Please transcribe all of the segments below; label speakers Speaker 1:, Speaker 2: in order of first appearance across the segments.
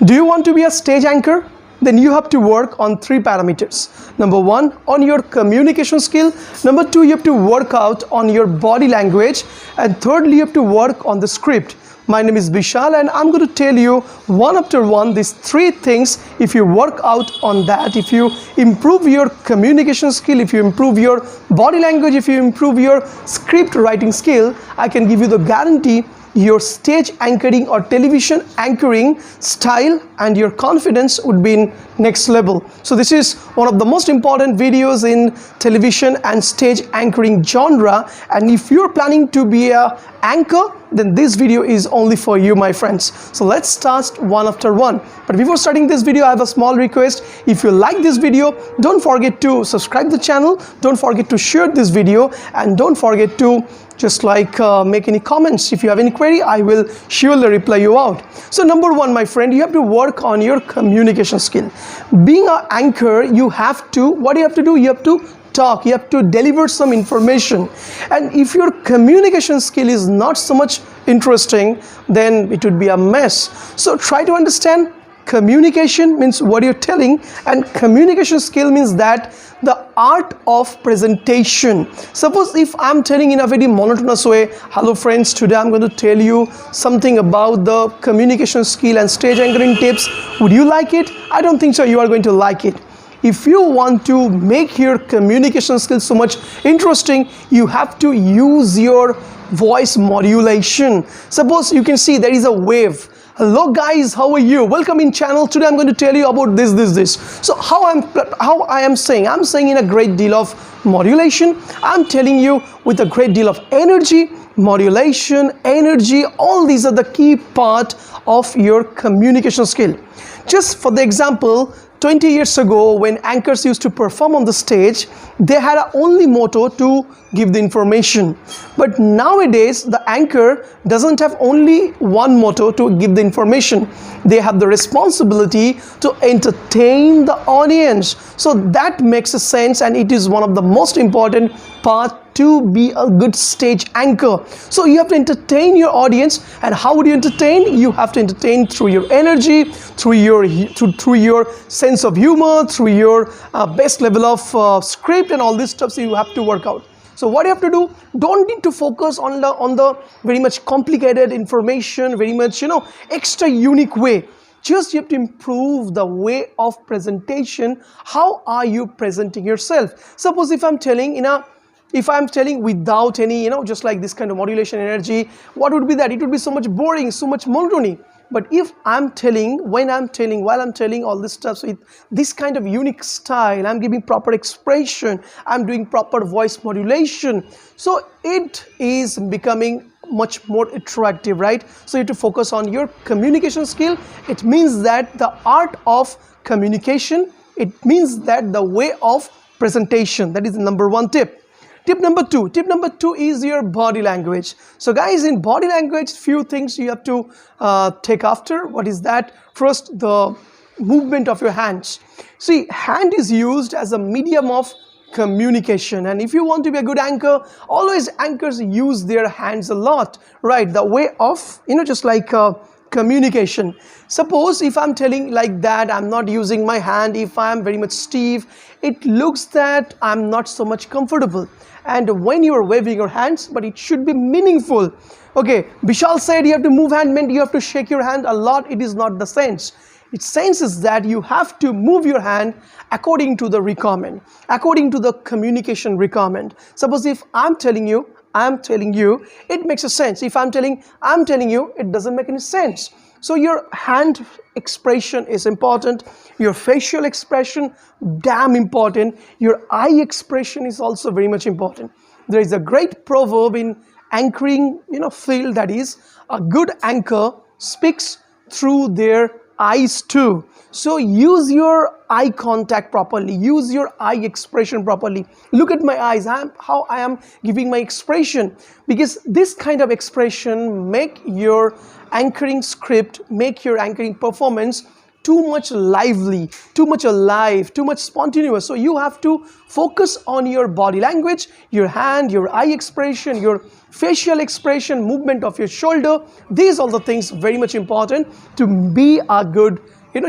Speaker 1: Do you want to be a stage anchor? Then you have to work on three parameters. Number one, on your communication skill. Number two, you have to work out on your body language. And thirdly, you have to work on the script. My name is Vishal and I'm going to tell you one after one these three things. If you work out on that, if you improve your communication skill, if you improve your body language, if you improve your script writing skill, I can give you the guarantee your stage anchoring or television anchoring style and your confidence would be in next level. So this is one of the most important videos in television and stage anchoring genre, and if you're planning to be a anchor, then this video is only for you, my friends. So let's start one after one. But before starting this video, I have a small request. If you like this video, don't forget to subscribe the channel, don't forget to share this video, and don't forget to just make any comments. If you have any query, I will surely reply you out. So number one, my friend, you have to work on your communication skill. Being an anchor, you have to, what do you have to do? You have to talk, you have to deliver some information. And if your communication skill is not so much interesting, then it would be a mess. So try to understand communication means what you're telling, and communication skill means that the art of presentation. Suppose if I'm telling in a very monotonous way, hello friends, today I'm going to tell you something about the communication skill and stage anchoring tips. Would you like it? I don't think so you are going to like it. If you want to make your communication skills so much interesting, you have to use your voice modulation. Suppose you can see there is a wave. Hello guys, how are you? Welcome in channel. Today I'm going to tell you about this. So how I am saying, I'm saying in a great deal of modulation. I'm telling you with a great deal of energy, modulation, energy. All these are the key part of your communication skill. Just for the example, 20 years ago, when anchors used to perform on the stage, they had a only motto to give the information. But nowadays, the anchor doesn't have only one motto to give the information. They have the responsibility to entertain the audience. So that makes a sense, and it is one of the most important part to be a good stage anchor. So you have to entertain your audience. And how would you entertain? You have to entertain through your energy, through your sense of humor, through your best level of script and all this stuff. So you have to work out. So what you have to do, don't need to focus on the very much complicated information, very much extra unique way. Just you have to improve the way of presentation. How are you presenting yourself? Suppose if I'm telling without any just like this kind of modulation energy, what would be that? It would be so much boring, so much monotony. But if I'm telling, while I'm telling all this stuff with this kind of unique style, I'm giving proper expression, I'm doing proper voice modulation, so it is becoming much more attractive, right? So you have to focus on your communication skill. It means that the art of communication, it means that the way of presentation. That is the number one tip. Tip number two is your body language. So guys, in body language, few things you have to take after. What is that? First, the movement of your hands. See, hand is used as a medium of communication, and if you want to be a good anchor, always anchors use their hands a lot, right? The way of just like communication. Suppose if I'm telling like that, I'm not using my hand, if I'm very much stiff, it looks that I'm not so much comfortable. And when you are waving your hands, but it should be meaningful. Okay, Vishal said you have to move hand, meant you have to shake your hand a lot. It is not the sense. Its sense is that you have to move your hand according to the requirement, according to the communication requirement. Suppose if I'm telling you, it makes a sense. If I'm telling you, it doesn't make any sense. So your hand expression is important, your facial expression, damn important, your eye expression is also very much important. There is a great proverb in anchoring field, that is, a good anchor speaks through their eyes too. So use your eye contact properly, use your eye expression properly. Look at my eyes, how I am giving my expression, because this kind of expression make your anchoring script, make your anchoring performance too much lively, too much alive, too much spontaneous. So you have to focus on your body language, your hand, your eye expression, your facial expression, movement of your shoulder. These are the things very much important to be a good,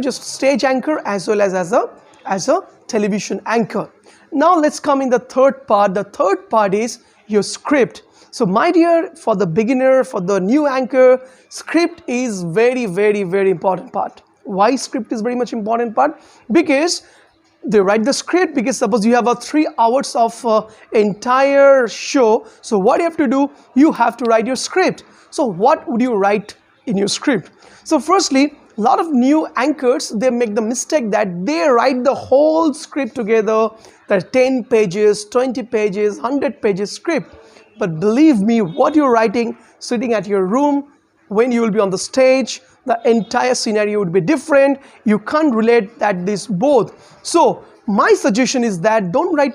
Speaker 1: just stage anchor as well as a television anchor. Now let's come in the third part. The third part is your script. So my dear, for the beginner, for the new anchor, script is very important part. Why script is very much important part? Because they write the script, because suppose you have a 3 hours of entire show. So what you have to do, you have to write your script. So what would you write in your script? So firstly, a lot of new anchors, they make the mistake that they write the whole script together. There are 10 pages, 20 pages, 100 pages script. But believe me, what you're writing sitting at your room, when you will be on the stage, the entire scenario would be different. You can't relate that this both. So my suggestion is that don't write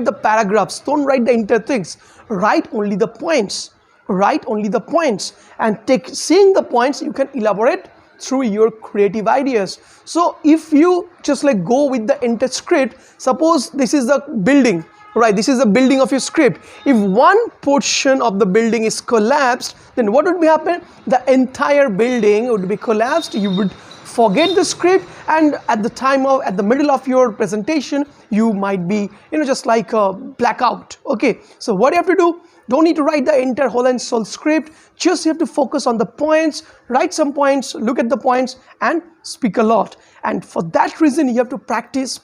Speaker 1: the paragraphs, don't write the entire things. Write only the points. Write only the points, and seeing the points, you can elaborate through your creative ideas. So if you just like go with the entire script, suppose this is the building, right? This is the building of your script. If one portion of the building is collapsed, then what would be happen? The entire building would be collapsed. You would forget the script, and at the middle of your presentation, you might be, just like a blackout. Okay, so what you have to do, don't need to write the entire whole and soul script. Just you have to focus on the points, write some points, look at the points, and speak a lot. And for that reason, you have to practice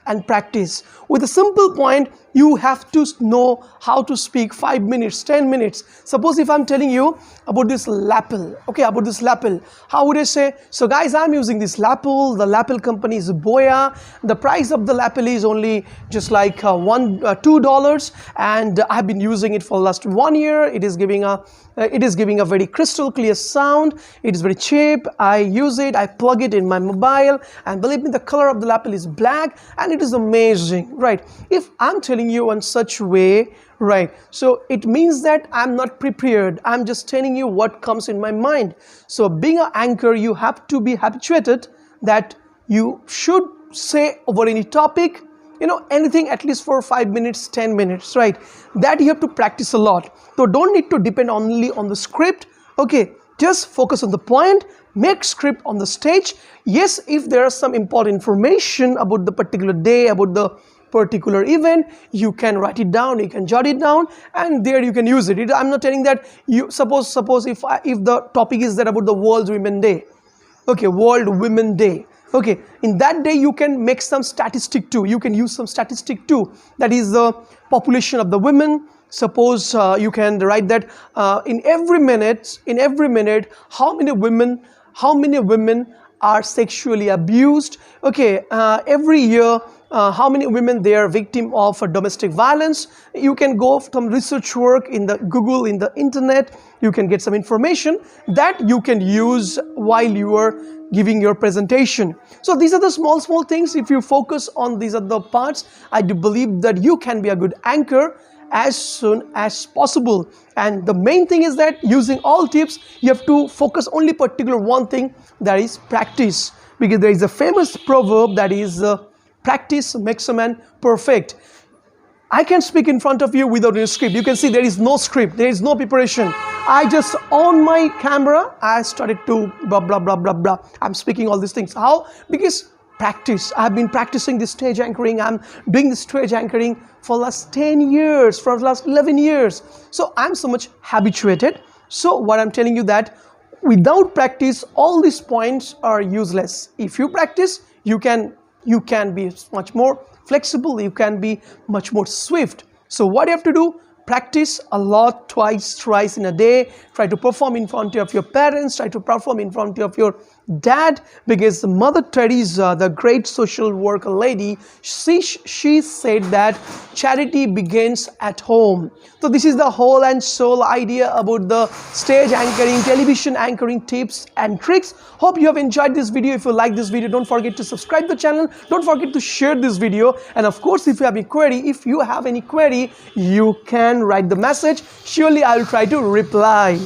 Speaker 1: and practice. With a simple point, you have to know how to speak 5 minutes, 10 minutes. Suppose if I'm telling you about this lapel, okay, about this lapel, how would I say? So guys, I'm using this lapel. The lapel company is Boya. The price of the lapel is only just like $2, and I've been using it for the last 1 year. It is giving a very crystal clear sound. It is very cheap. I use it, I plug it in my mobile, and believe me, the color of the lapel is black, and it is amazing, right? If I'm telling you in such way, right, so it means that I'm not prepared. I'm just telling you what comes in my mind. So being an anchor, you have to be habituated that you should say over any topic, anything at least for 5 minutes, 10 minutes, right? That you have to practice a lot. So don't need to depend only on the script. Okay, just focus on the point, make script on the stage. Yes, if there is some important information about the particular day, about the particular event, you can write it down, you can jot it down, and there you can use it. I'm not telling that you suppose if the topic is that about the World Women Day, okay, World Women Day, okay, in that day you can make some statistic too. You can use some statistic too. That is the population of the women. Suppose you can write that in every minute, how many women are sexually abused. Okay, every year, how many women they are victim of domestic violence. You can go from research work in the Google, in the internet. You can get some information that you can use while you are giving your presentation. So these are the small things. If you focus on these are the parts, I do believe that you can be a good anchor as soon as possible. And the main thing is that using all tips, you have to focus only particular one thing, that is practice. Because there is a famous proverb that is practice makes a man perfect. I can speak in front of you without any script. You can see there is no script, there is no preparation. I just on my camera, I started to blah blah blah blah blah. I'm speaking all these things. How? Because practice. I've been practicing this stage anchoring. I'm doing this stage anchoring for last 10 years, for the last 11 years. So I'm so much habituated. So what I'm telling you that without practice, all these points are useless. If you practice, you can be much more flexible. You can be much more swift. So what you have to do? Practice a lot, thrice in a day. Try to perform in front of your parents. Try to perform in front of your dad, because Mother Teresa, the great social worker lady, she said that charity begins at home. So this is the whole and soul idea about the stage anchoring, television anchoring tips and tricks. Hope you have enjoyed this video. If you like this video, don't forget to subscribe the channel. Don't forget to share this video. And of course, if you have any query, you can write the message. Surely I will try to reply.